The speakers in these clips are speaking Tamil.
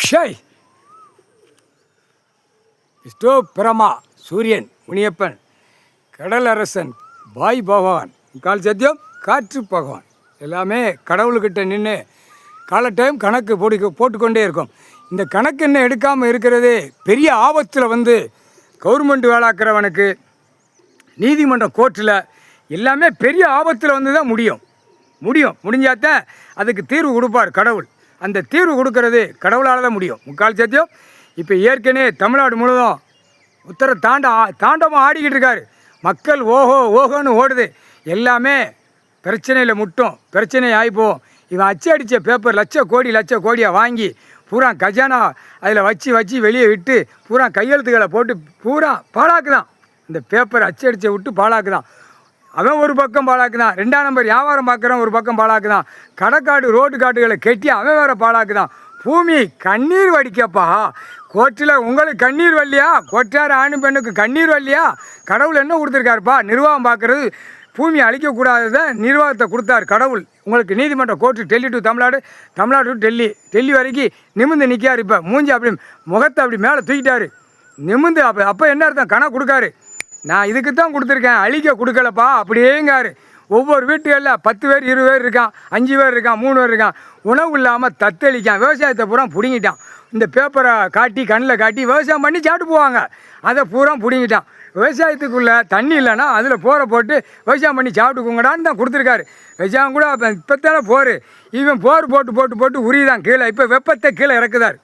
ஷை ஸ்டோ பிரமா சூரியன் முனியப்பன் கடலரசன் பாய் பகவான் கால் சத்தியம் காற்று பகவான் எல்லாமே கடவுள்கிட்ட நின்று கால டைம் கணக்கு போட்டுக்கொண்டே இருக்கும். இந்த கணக்கு என்ன எடுக்காமல் இருக்கிறது பெரிய ஆபத்தில் கவர்மெண்ட் வேலாக்கிறவனுக்கு நீதிமன்றம் கோர்ட்டில் எல்லாமே பெரிய ஆபத்தில் தான் முடிஞ்சாதான் அதுக்கு தீர்வு கொடுப்பார் கடவுள். அந்த தீர்வு கொடுக்கறது கடவுளால் தான் முடியும். முக்கால் சத்தியம். இப்போ ஏற்கனவே தமிழ்நாடு முழுவதும் உத்தர தாண்டவம் ஆடிக்கிட்டு இருக்காரு. மக்கள் ஓஹோன்னு ஓடுது. எல்லாமே பிரச்சனையில் பிரச்சனை ஆகிப்போம். இவன் அடித்த பேப்பர் லட்ச கோடியாக வாங்கி பூரா கஜானா அதில் வச்சு வெளியே விட்டு பூரா கையெழுத்துக்களை போட்டு பூரா பாழாக்குதான். இந்த பேப்பர் அடித்த விட்டு பாழாக்குதான். அவன் ஒரு பக்கம் பாழாக்குதான். 2ஆம் நம்பர் வியாபாரம் பார்க்குறான் ஒரு பக்கம் பாழாக்குதான். கடைக்காடு ரோடு காட்டுகளை கெட்டி அவன் வேறு பாழாக்குதான். பூமி கண்ணீர் வடிக்கப்பா. கோர்ட்டில் உங்களுக்கு கண்ணீர் வரலையா? கோர்ட்டார் ஆணும் பெண்ணுக்கு கண்ணீர் வரலையா? கடவுள் என்ன கொடுத்துருக்காருப்பா? நிர்வாகம் பார்க்குறது. பூமி அழிக்கக்கூடாததை நிர்வாகத்தை கொடுத்தார் கடவுள். உங்களுக்கு நீதிமன்றம் court Delhi to Tamil Nadu, Tamil Nadu to Delhi வரைக்கும் நிமிந்து நிற்கார். இப்போ மூஞ்சி அப்படி முகத்தை அப்படி மேலே தூக்கிட்டார். நிமிந்து அப்போ என்ன அர்த்தம்? கணக்கு கொடுக்காரு. நான் இதுக்கு தான் கொடுத்துருக்கேன், அழிக்க கொடுக்கலப்பா அப்படியேங்காரு. ஒவ்வொரு வீட்டுகளில் 10 பேர் 20 பேர் இருக்கான், 5 பேர் இருக்கான், 3 பேர் இருக்கான். உணவு இல்லாமல் தத்தளிக்கான். விவசாயத்தை பூரா பிடுங்கிட்டான். இந்த பேப்பரை காட்டி கண்ணில் காட்டி விவசாயம் பண்ணி சாப்பிட்டு போவாங்க. அதை பூரா பிடுங்கிட்டான். விவசாயத்துக்குள்ளே தண்ணி இல்லைன்னா அதில் போட்டு விவசாயம் பண்ணி சாப்பிட்டுக்கோங்கடான்னு தான் கொடுத்துருக்காரு. விவசாயம் கூட இப்போத்தானே இவன் போட்டு உரிதான் கீழே. இப்போ வெப்பத்தை கீழே இறக்குதார்.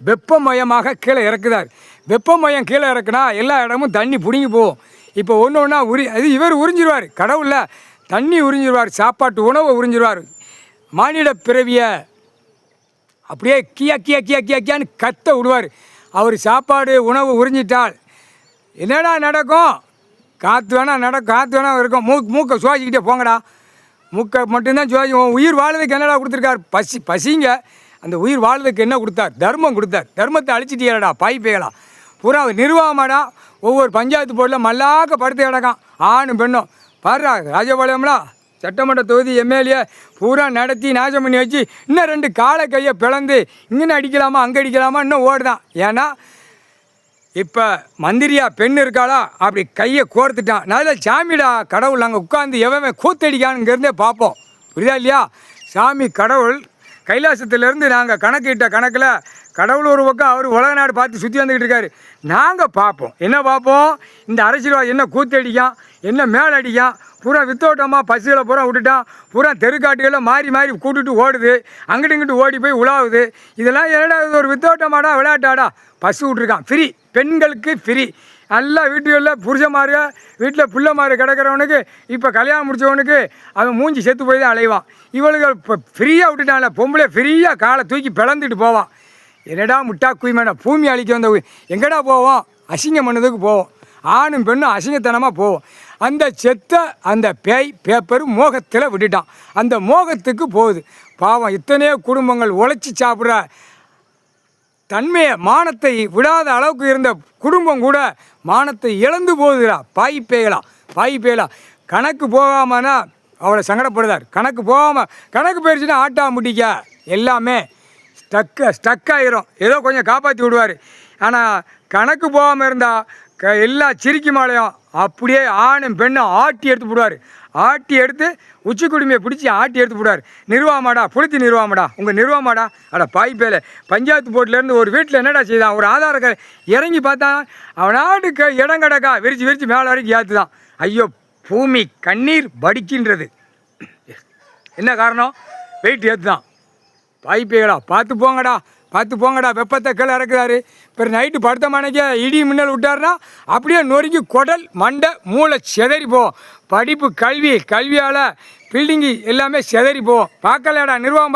வெப்பமயமாக கீழே இறக்குதார். வெப்பமயம் கீழே இறக்குனா எல்லா இடமும் தண்ணி பிடுங்கி போகும். இப்போ ஒன்று அது இவர் உறிஞ்சிருவார். கடவுளில் தண்ணி உறிஞ்சிருவார். சாப்பாட்டு உணவை உறிஞ்சிருவார். மானிட பிறவியை அப்படியே கியான்னு கத்த விடுவார். அவர் சாப்பாடு உணவு உறிஞ்சிட்டால் என்னடா நடக்கும்? காற்று வேணா இருக்கும். மூக்கை சுவாசிக்கிட்டே போங்கடா. மூக்கை மட்டும்தான் சுவாசி. உயிர் வாழ்றதுக்கு என்னடா கொடுத்துருக்கார்? பசிங்க. அந்த உயிர் வாழ்றதுக்கு என்ன கொடுத்தார்? தர்மம் கொடுத்தார். தர்மத்தை அழிச்சிட்டியாடா பாய் பேயலாம். பூரா நிர்வாகமாடா. ஒவ்வொரு பஞ்சாயத்து போர்டில் மல்லாக்க படுத்து கிடக்கான் ஆணும் பெண்ணும். பாடுறா ராஜபாளையம்லாம் சட்டமன்ற தொகுதி எம்எல்ஏ பூரா நடத்தி நாசம் பண்ணி வச்சு இன்னும் 2 காலை கையை பிளந்து இங்கே அடிக்கலாமா அங்கே அடிக்கலாமா இன்னும் ஓடுதான். ஏன்னா இப்போ மந்திரியா பெண் இருக்காளா அப்படி கையை கோர்த்துட்டான். நல்ல சாமிடா கடவுள். அங்கே உட்காந்து எவன் கூத்தடிக்கானுங்கிறதே பார்ப்போம். புரியுதா இல்லையா? சாமி கடவுள் கைலாசத்துலேருந்து நாங்கள் கணக்கிட்ட கணக்கில் கடவுள் ஒரு பக்கம் அவர் உலக நாடு பார்த்து சுற்றி வந்துக்கிட்டு இருக்காரு. நாங்கள் பார்ப்போம். என்ன பார்ப்போம்? இந்த அரசியல்வாதி என்ன கூத்தடிக்கான், என்ன மேலடிக்கான். பூரா வித்தோட்டமாக பசுகளை பூரா விட்டுட்டான். பூரா தெருக்காட்டுகளில் மாறி கூட்டுட்டு ஓடுது. அங்கிட்டு இங்கிட்டு ஓடி போய் உலாவுது. இதெல்லாம் என்னடா இது? ஒரு வித்தோட்டமாடா விளையாட்டாடா? பசு விட்ருக்கான். ஃப்ரீ. பெண்களுக்கு ஃப்ரீ. நல்லா வீட்டுகளில் புருஷமாரு வீட்டில் பிள்ளைமாரு கிடக்கிறவனுக்கு இப்போ கல்யாணம் முடித்தவனுக்கு அவன் மூஞ்சி செத்து போய் தான் அலைவான். இவளுக்கு இப்போ ஃப்ரீயாக விட்டுட்டான்ல. பொம்பளை ஃப்ரீயாக காலை தூக்கி பிளந்துட்டு போவான். என்னடா முட்டா குய்மேடா பூமி அழிக்க வந்த எங்கடா போவோம்? அசிங்கம் பண்ணதுக்கு போவோம். ஆணும் பெண்ணும் அசிங்கத்தனமாக போவோம். அந்த செத்த அந்த பேப்பர் மோகத்தில் விட்டுட்டான். அந்த மோகத்துக்கு போகுது. பாவம் இத்தனையோ குடும்பங்கள் உழைச்சி சாப்பிட்ற தன்மையை மானத்தை விடாத அளவுக்கு இருந்த குடும்பம் கூட மானத்தை இழந்து போகுதுடா. பாய் பேயலாம். கணக்கு போகாமனா அவளை சங்கடப்படுதார். கணக்கு போகாமல் கணக்கு போயிடுச்சுன்னா ஆட்டா முட்டிக்க எல்லாமே ஸ்டக் ஆகிரும். ஏதோ கொஞ்சம் காப்பாற்றி விடுவார். ஆனால் கணக்கு போகாமல் இருந்தால் எல்லா சிரிக்கி மாலையும் அப்படியே ஆணும் பெண்ணும் ஆட்டி எடுத்து போடுவார். ஆட்டி எடுத்து உச்சி குடுமையை பிடிச்சி ஆட்டி எடுத்து போடுவார். நிர்வாகமாடா புளுத்தி நிர்வாகமாடா உங்கள் நிர்வாகமாடா. பாய்ப்பேல பஞ்சாயத்து போர்ட்டிலேருந்து ஒரு வீட்டில் என்னடா செய்தான்? ஒரு ஆதார இறங்கி பார்த்தா அவனாட்டுக்கு இடம் கிடக்கா விரிச்சு மேலே வரைக்கும் ஏற்றுதான். ஐயோ பூமி கண்ணீர் வடிக்கின்றது. என்ன காரணம்? வெயிட் ஏற்று தான். பாய்ப்பேகளா பார்த்து போங்கடா. வெப்பத்தை கீழே இறக்குறாரு. இப்போ நைட்டு படுத்த மணிக்கு இடி மின்னல் விட்டாருன்னா அப்படியே நொறுக்கி குடல் மண்டை மூளை செதறி போவோம். படிப்பு கல்வியால் பில்டிங்கு எல்லாமே செதறி போவோம். பார்க்கலடா நிர்வாகம்